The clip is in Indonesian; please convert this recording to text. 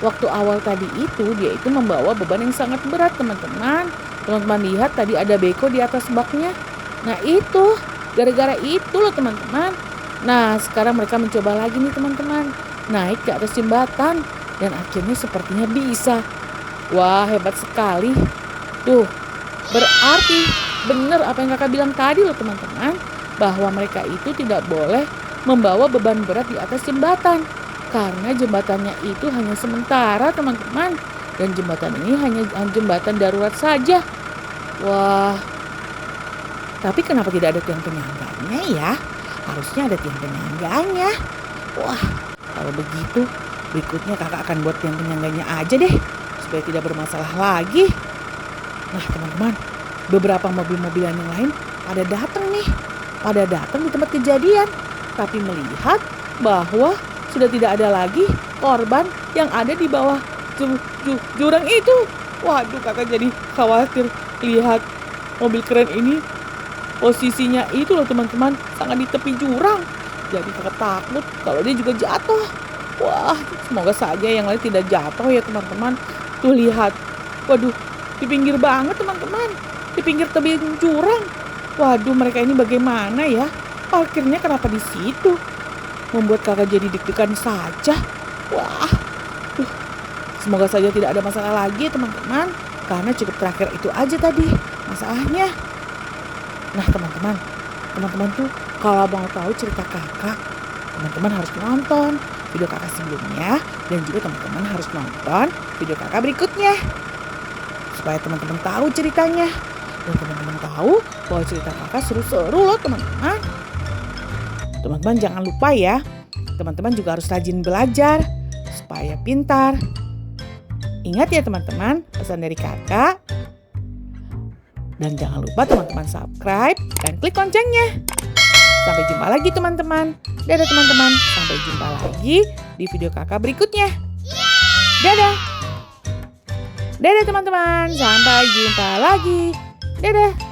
waktu awal tadi itu dia itu membawa beban yang sangat berat teman-teman. Teman-teman lihat tadi ada beko di atas baknya. Nah itu, gara-gara itu loh teman-teman. Nah sekarang mereka mencoba lagi nih teman-teman, naik ke atas jembatan. Dan akhirnya sepertinya bisa. Wah hebat sekali. Tuh, berarti benar apa yang kakak bilang tadi loh teman-teman. Bahwa mereka itu tidak boleh membawa beban berat di atas jembatan. Karena jembatannya itu hanya sementara teman-teman. Dan jembatan ini hanya jembatan darurat saja. Wah, tapi kenapa tidak ada tiang penyangganya ya? Harusnya ada tiang penyangganya. Wah, kalau begitu berikutnya kakak akan buat tiang penyangganya aja deh. Supaya tidak bermasalah lagi. Nah teman-teman, beberapa mobil-mobilan yang lain pada datang nih. Pada datang di tempat kejadian. Tapi melihat bahwa sudah tidak ada lagi korban yang ada di bawah jurang itu. Waduh, kakak jadi khawatir lihat mobil keren ini. Posisinya itu loh teman-teman, sangat di tepi jurang. Jadi kakak takut kalau dia juga jatuh. Wah, semoga saja yang lain tidak jatuh ya teman-teman. Tuh lihat, waduh, di pinggir banget teman-teman. Di pinggir tebing jurang. Waduh, mereka ini bagaimana ya? Parkirnya kenapa di situ? Membuat kakak jadi deg-degan saja. Wah, semoga saja tidak ada masalah lagi teman-teman. Karena cukup terakhir itu aja tadi masalahnya. Nah teman-teman tuh kalau mau tahu cerita kakak, teman-teman harus nonton video kakak sebelumnya. Dan juga teman-teman harus nonton video kakak berikutnya. Supaya teman-teman tahu ceritanya. Dan teman-teman tahu bahwa cerita kakak seru-seru loh teman-teman. Teman-teman jangan lupa ya, teman-teman juga harus rajin belajar supaya pintar. Ingat ya teman-teman, pesan dari kakak. Dan jangan lupa teman-teman subscribe dan klik loncengnya. Sampai jumpa lagi teman-teman. Dadah teman-teman, sampai jumpa lagi di video kakak berikutnya. Dadah. Dadah teman-teman, sampai jumpa lagi. Dadah.